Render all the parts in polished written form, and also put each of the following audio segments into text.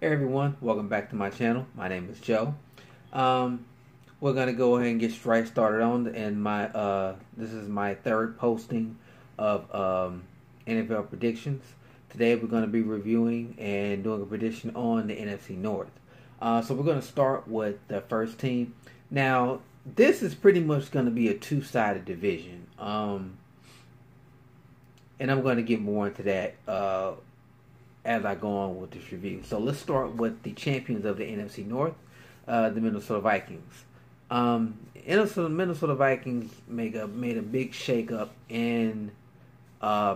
Hey everyone, welcome back to my channel. My name is Joe. We're gonna go ahead and get straight started on, and this is my third posting of NFL predictions. Today we're gonna be reviewing and doing a prediction on the NFC North. So we're gonna start with the first team. Now this is pretty much gonna be a two-sided division, and I'm gonna get more into that as I go on with this review. So let's start with the champions of the NFC North, the Minnesota Vikings. Minnesota Vikings made a big shakeup in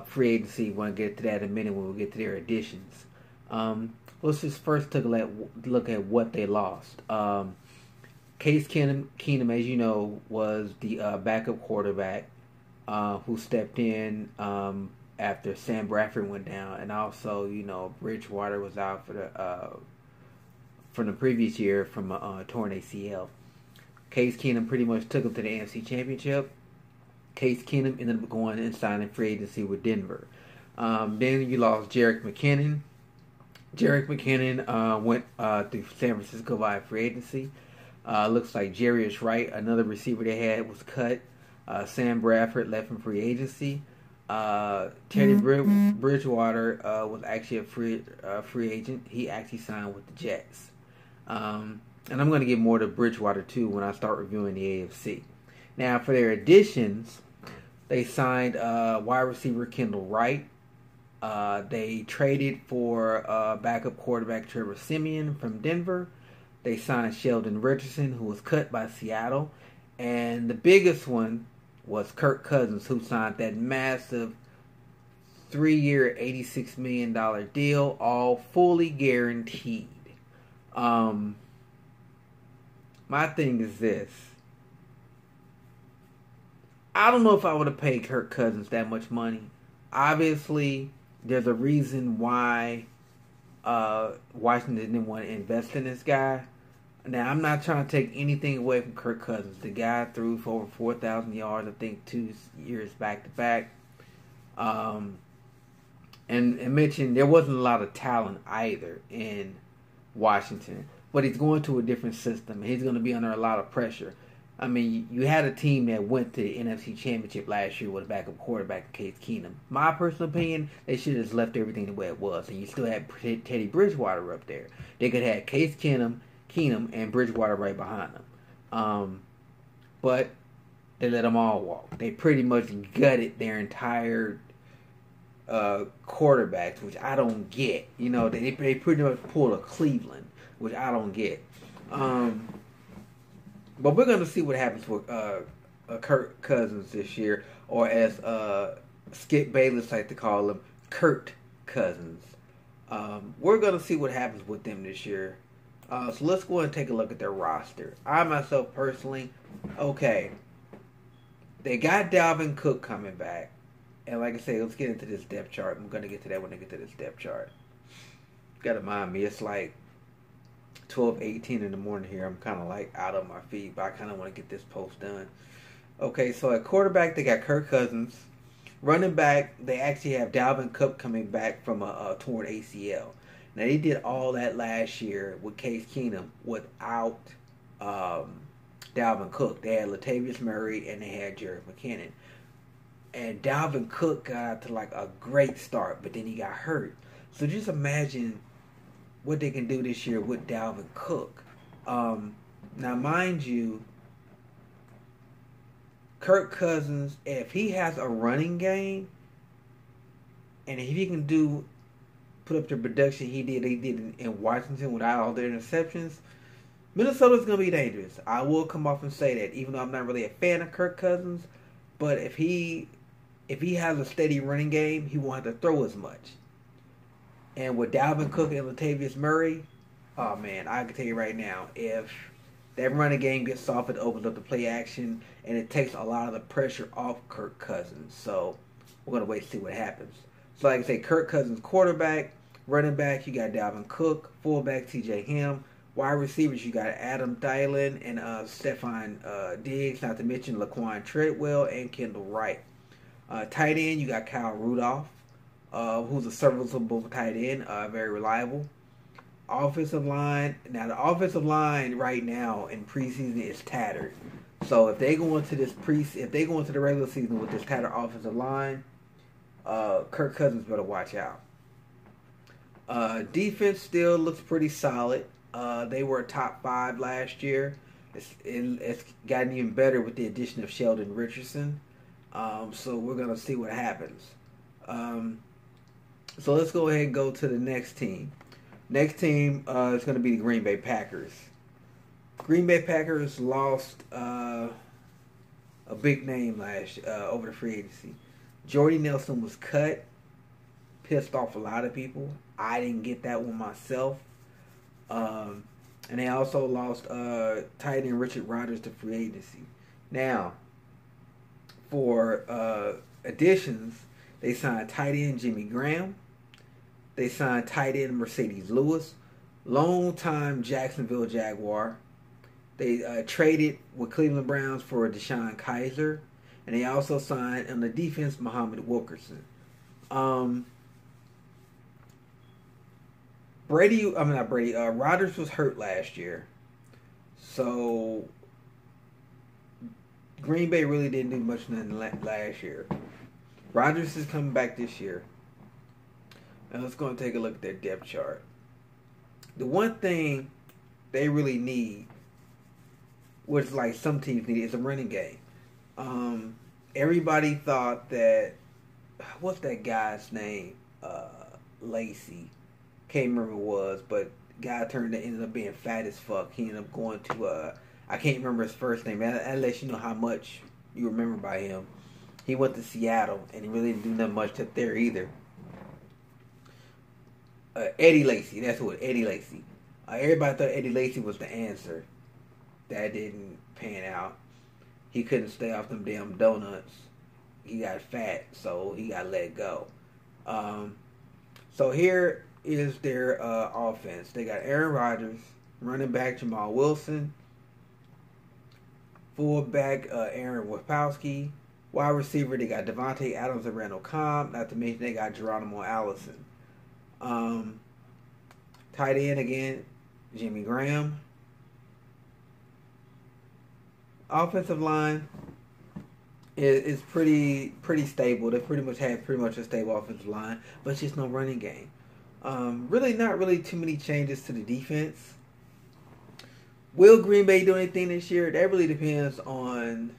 free agency. We're going to get to that in a minute when we get to their additions. Let's just first take a look at what they lost. Case Keenum, as you know, was the backup quarterback who stepped in after Sam Bradford went down, and also, Bridgewater was out for from the previous year from a torn ACL. Case Keenum pretty much took him to the NFC Championship. Case Keenum ended up going and signing free agency with Denver. Then you lost Jerick McKinnon. Jerick McKinnon went through San Francisco via free agency. Looks like Jarius Wright, another receiver they had, was cut. Sam Bradford left in free agency. Teddy Bridgewater was actually a free agent. He actually signed with the Jets. And I'm going to get more to Bridgewater too when I start reviewing the AFC. Now for their additions, they signed wide receiver Kendall Wright. They traded for backup quarterback Trevor Siemian from Denver. They signed Sheldon Richardson, who was cut by Seattle. And the biggest one was Kirk Cousins, who signed that massive 3-year, $86 million deal, all fully guaranteed. My thing is this. I don't know if I would have paid Kirk Cousins that much money. Obviously, there's a reason why Washington didn't want to invest in this guy. Now, I'm not trying to take anything away from Kirk Cousins. The guy threw for over 4,000 yards, I think, 2 years back-to-back. And mentioned there wasn't a lot of talent either in Washington. But he's going to a different system. He's going to be under a lot of pressure. I mean, you had a team that went to the NFC Championship last year with a backup quarterback, Case Keenum. My personal opinion, they should have just left everything the way it was. And you still had Teddy Bridgewater up there. They could have had Case Keenum and Bridgewater right behind them. But they let them all walk. They pretty much gutted their entire quarterbacks, which I don't get. They pretty much pulled a Cleveland, which I don't get. But we're going to see what happens with Kirk Cousins this year, or as Skip Bayless like to call him, Kurt Cousins. We're going to see what happens with them this year. So let's go and take a look at their roster. I myself personally, they got Dalvin Cook coming back. And like I say, let's get into this depth chart. I'm going to get to that when I get to this depth chart. Got to mind me, it's like 12:18 in the morning here. I'm kind of like out of my feet, but I kind of want to get this post done. Okay, so at quarterback, they got Kirk Cousins. Running back, they actually have Dalvin Cook coming back from a torn ACL. Now, they did all that last year with Case Keenum without Dalvin Cook. They had Latavius Murray and they had Jerick McKinnon. And Dalvin Cook got out to like a great start, but then he got hurt. So just imagine what they can do this year with Dalvin Cook. Now, mind you, Kirk Cousins, if he has a running game, and if he can put up the production he did in Washington without all their interceptions, Minnesota's going to be dangerous. I will come off and say that, even though I'm not really a fan of Kirk Cousins, but if he has a steady running game, he won't have to throw as much. And with Dalvin Cook and Latavius Murray, oh man, I can tell you right now, if that running game gets soft, it opens up the play action, and it takes a lot of the pressure off Kirk Cousins. So we're going to wait to see what happens. So like I say, Kirk Cousins quarterback, running back, you got Dalvin Cook, fullback TJ Ham, wide receivers, you got Adam Thielen and Stephon Diggs, not to mention Laquan Treadwell and Kendall Wright. Tight end, you got Kyle Rudolph, who's a serviceable tight end, very reliable. Offensive line. Now the offensive line right now in preseason is tattered. So if they go into if they go into the regular season with this tattered offensive line, Kirk Cousins better watch out. Defense still looks pretty solid. They were top 5 last year. It's gotten even better with the addition of Sheldon Richardson. So we're gonna see what happens. So let's go ahead and go to the next team. Next team is going to be the Green Bay Packers. Green Bay Packers lost a big name over the free agency. Jordy Nelson was cut. Pissed off a lot of people. I didn't get that one myself. And they also lost tight end Richard Rodgers to free agency. Now, for additions, they signed tight end Jimmy Graham. They signed tight end Mercedes Lewis, longtime Jacksonville Jaguar. They traded with Cleveland Browns for Deshaun Kaiser, and they also signed on the defense Muhammad Wilkerson. Rodgers was hurt last year, so Green Bay really didn't do much last year. Rodgers is coming back this year. And let's go and take a look at their depth chart. The one thing they really need, which like some teams need, is a running game. Everybody thought that, what's that guy's name? Lacey. Can't remember who it was, but guy ended up being fat as fuck. He ended up going to, I can't remember his first name. I'll let you know how much you remember by him. He went to Seattle, and he really didn't do nothing much up there either. Eddie Lacy, that's who it. Eddie Lacy. Everybody thought Eddie Lacy was the answer. That didn't pan out. He couldn't stay off them damn donuts. He got fat, so he got let go. So here is their offense. They got Aaron Rodgers, running back Jamal Wilson, fullback Aaron Wapowski, wide receiver they got Devontae Adams and Randall Cobb. Not to mention they got Geronimo Allison. Tight end again, Jimmy Graham. Offensive line is pretty stable. They pretty much a stable offensive line, but just no running game. Really not really too many changes to the defense. Will Green Bay do anything this year? That really depends on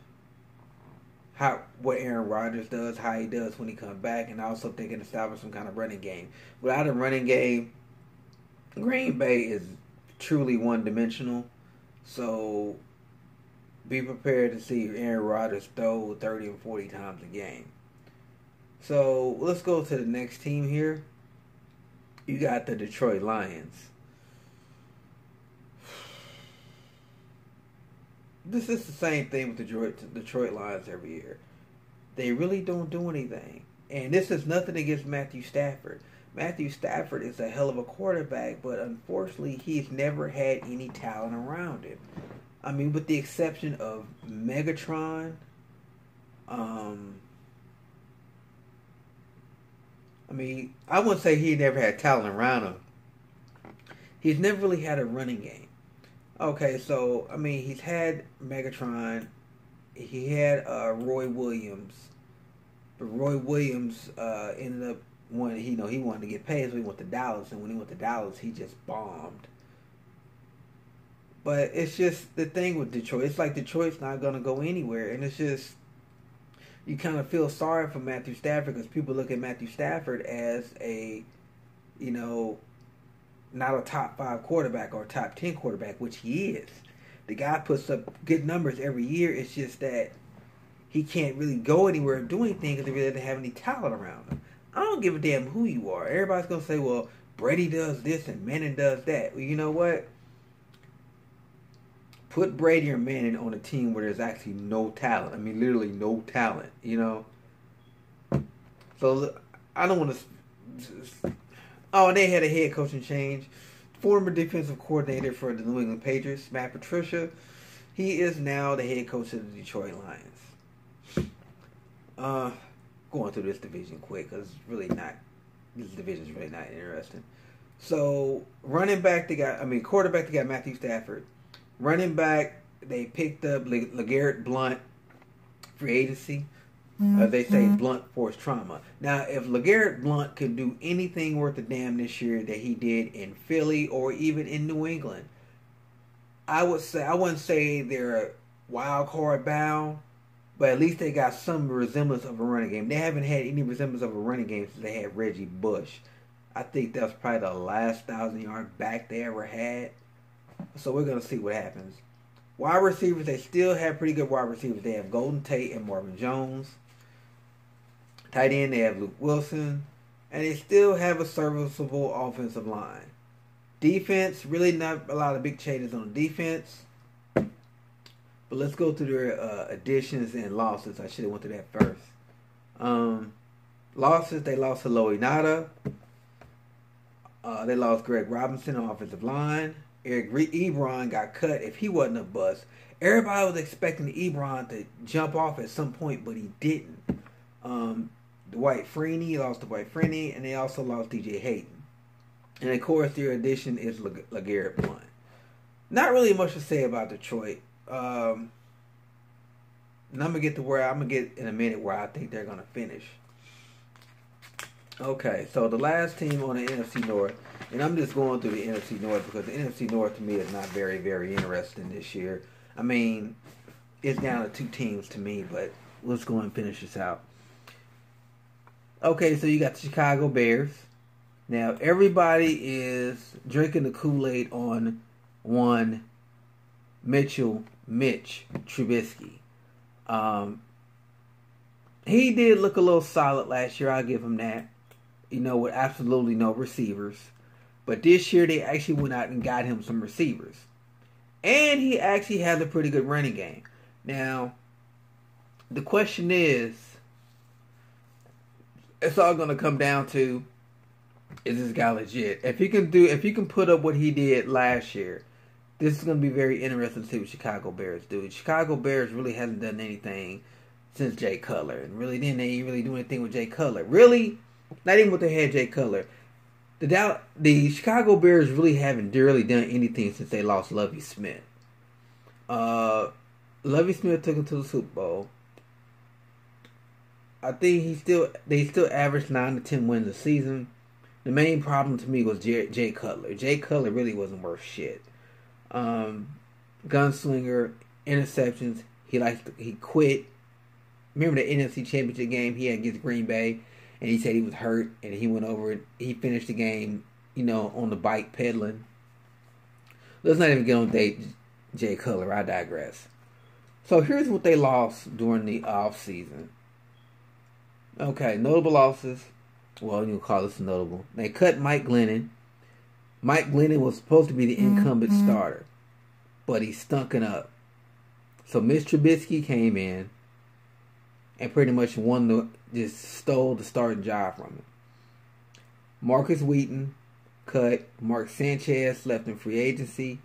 what Aaron Rodgers does, how he does when he comes back, and also if they can establish some kind of running game. Without a running game, Green Bay is truly one-dimensional. So be prepared to see Aaron Rodgers throw 30 and 40 times a game. So let's go to the next team here. You got the Detroit Lions. This is the same thing with the Detroit Lions every year. They really don't do anything. And this is nothing against Matthew Stafford. Matthew Stafford is a hell of a quarterback, but unfortunately, he's never had any talent around him. I mean, with the exception of Megatron, I wouldn't say he never had talent around him. He's never really had a running game. Okay, so, he's had Megatron. He had Roy Williams. But Roy Williams ended up, he wanted to get paid, so he went to Dallas. And when he went to Dallas, he just bombed. But it's just the thing with Detroit. It's like Detroit's not going to go anywhere. And it's just, you kind of feel sorry for Matthew Stafford because people look at Matthew Stafford as a, not a top 5 quarterback or a top 10 quarterback, which he is. The guy puts up good numbers every year. It's just that he can't really go anywhere and do anything because he really doesn't have any talent around him. I don't give a damn who you are. Everybody's going to say, well, Brady does this and Manning does that. Well, you know what? Put Brady or Manning on a team where there's actually no talent. Literally no talent, So, I don't want to... Oh, and they had a head coaching change. Former defensive coordinator for the New England Patriots, Matt Patricia. He is now the head coach of the Detroit Lions. Going through this division quick because this division is really not interesting. So running back, quarterback, they got Matthew Stafford. Running back, they picked up LeGarrette Blount, free agency. They say Blunt forced trauma. Now, if LeGarrette Blount could do anything worth a damn this year that he did in Philly or even in New England, I wouldn't say they're wild card bound, but at least they got some resemblance of a running game. They haven't had any resemblance of a running game since they had Reggie Bush. I think that's probably the last 1,000-yard back they ever had. So we're gonna see what happens. Wide receivers, they still have pretty good wide receivers. They have Golden Tate and Marvin Jones. Tight end, they have Luke Wilson. And they still have a serviceable offensive line. Defense, really not a lot of big changes on defense. But let's go through their additions and losses. I should have went to that first. Losses, they lost to Loey Nada. They lost Greg Robinson on offensive line. Eric Ebron got cut. If he wasn't a bust, everybody was expecting Ebron to jump off at some point, but he didn't. Dwight Freeney, lost to Dwight Freeney, and they also lost DJ Hayden. And of course, their addition is LeGarrette Blount. Not really much to say about Detroit. And I'm gonna get in a minute where I think they're gonna finish. Okay, so the last team on the NFC North, and I'm just going through the NFC North because the NFC North to me is not very, very interesting this year. I mean, it's down to 2 teams to me, but let's go and finish this out. Okay, so you got the Chicago Bears. Now, everybody is drinking the Kool-Aid on one Mitch Trubisky. He did look a little solid last year. I'll give him that. With absolutely no receivers. But this year, they actually went out and got him some receivers. And he actually has a pretty good running game. Now, the question is, it's all going to come down to, is this guy legit? If he can put up what he did last year, this is going to be very interesting to see what Chicago Bears do. The Chicago Bears really hasn't done anything since Jay Cutler. And really, they didn't really do anything with Jay Cutler. Really, not even with they had Jay Cutler. The Chicago Bears really haven't really done anything since they lost Lovie Smith. Lovie Smith took them to the Super Bowl. I think they still averaged 9 to 10 wins a season. The main problem to me was Jay Cutler. Jay Cutler really wasn't worth shit. Gunslinger, interceptions. He quit. Remember the NFC Championship game he had against Green Bay, and he said he was hurt, and he went over it. He finished the game, on the bike pedaling. Let's not even get on Jay Cutler. I digress. So here's what they lost during the off season. Okay, notable losses. Well, you'll call this notable. They cut Mike Glennon. Mike Glennon was supposed to be the incumbent starter, but he stunk it up. So Mitch Trubisky came in and pretty much just stole the starting job from him. Marcus Wheaton cut. Mark Sanchez left in free agency.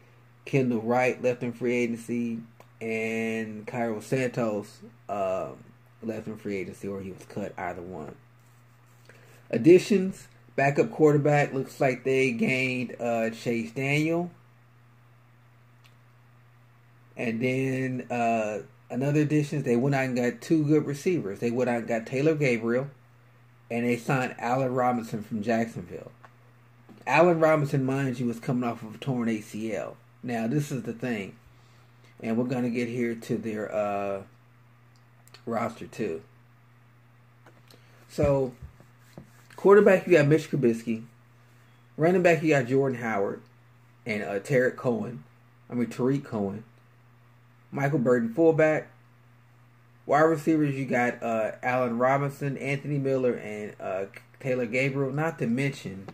Kendall Wright left in free agency. And Cairo Santos left in free agency, or he was cut, either one. Additions, backup quarterback, looks like they gained Chase Daniel. And then another addition, they went out and got 2 good receivers. They went out and got Taylor Gabriel, and they signed Allen Robinson from Jacksonville. Allen Robinson, mind you, was coming off of a torn ACL. Now, this is the thing, and we're going to get here to their roster too. So, quarterback, you got Mitch Trubisky. Running back, you got Jordan Howard and Tariq Cohen. Michael Burton, fullback. Wide receivers, you got Allen Robinson, Anthony Miller, and Taylor Gabriel. Not to mention,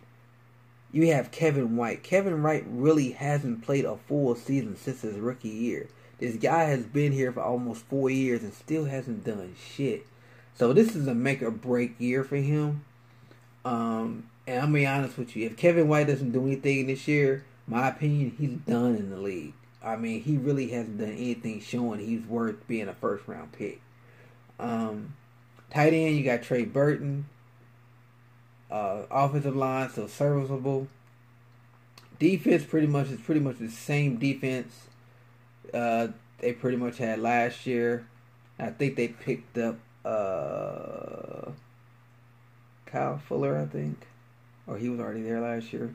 you have Kevin White. Kevin White really hasn't played a full season since his rookie year. This guy has been here for almost 4 years and still hasn't done shit. So this is a make or break year for him. And I'm gonna be honest with you, if Kevin White doesn't do anything this year, my opinion, he's done in the league. I mean, he really hasn't done anything showing he's worth being a first round pick. Tight end, you got Trey Burton. Offensive line, still serviceable. Defense pretty much is pretty much the same defense they pretty much had last year. I think they picked up Kyle Fuller, I think, or he was already there last year.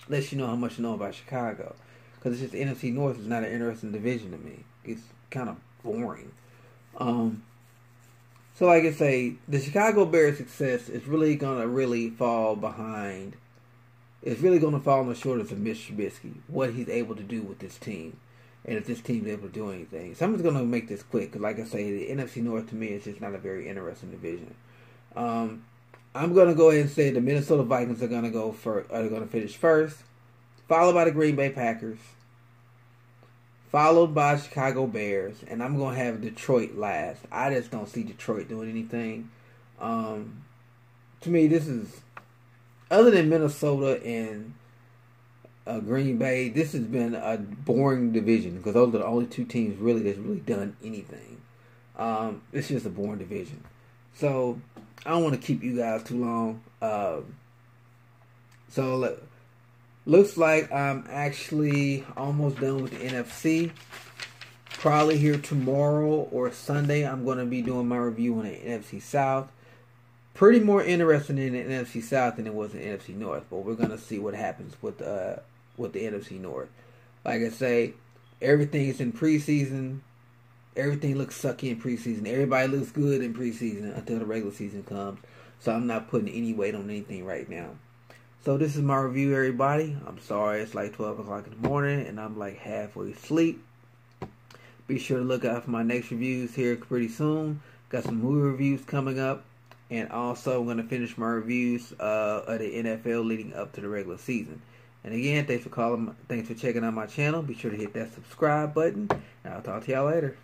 Lets you know how much you know about Chicago, because it's just NFC North is not an interesting division to me. It's kind of boring. So like I say, the Chicago Bears' success is really gonna fall behind. It's really gonna fall on the shoulders of Mitch Trubisky, what he's able to do with this team, and if this team's able to do anything. So I'm just gonna make this quick, because like I say, the NFC North to me is just not a very interesting division. I'm gonna go ahead and say the Minnesota Vikings are gonna finish first, followed by the Green Bay Packers, followed by Chicago Bears, and I'm going to have Detroit last. I just don't see Detroit doing anything. To me, this is, other than Minnesota and Green Bay, this has been a boring division, because those are the only two teams really that's really done anything. It's just a boring division. So, I don't want to keep you guys too long. Looks like I'm actually almost done with the NFC. Probably here tomorrow or Sunday, I'm going to be doing my review on the NFC South. Pretty more interesting in the NFC South than it was in the NFC North, but we're going to see what happens with the NFC North. Like I say, everything is in preseason. Everything looks sucky in preseason. Everybody looks good in preseason until the regular season comes. So I'm not putting any weight on anything right now. So this is my review, everybody. I'm sorry it's like 12 o'clock in the morning and I'm like halfway asleep. Be sure to look out for my next reviews here pretty soon. Got some movie reviews coming up. And also I'm going to finish my reviews of the NFL leading up to the regular season. And again, thanks for checking out my channel. Be sure to hit that subscribe button. And I'll talk to y'all later.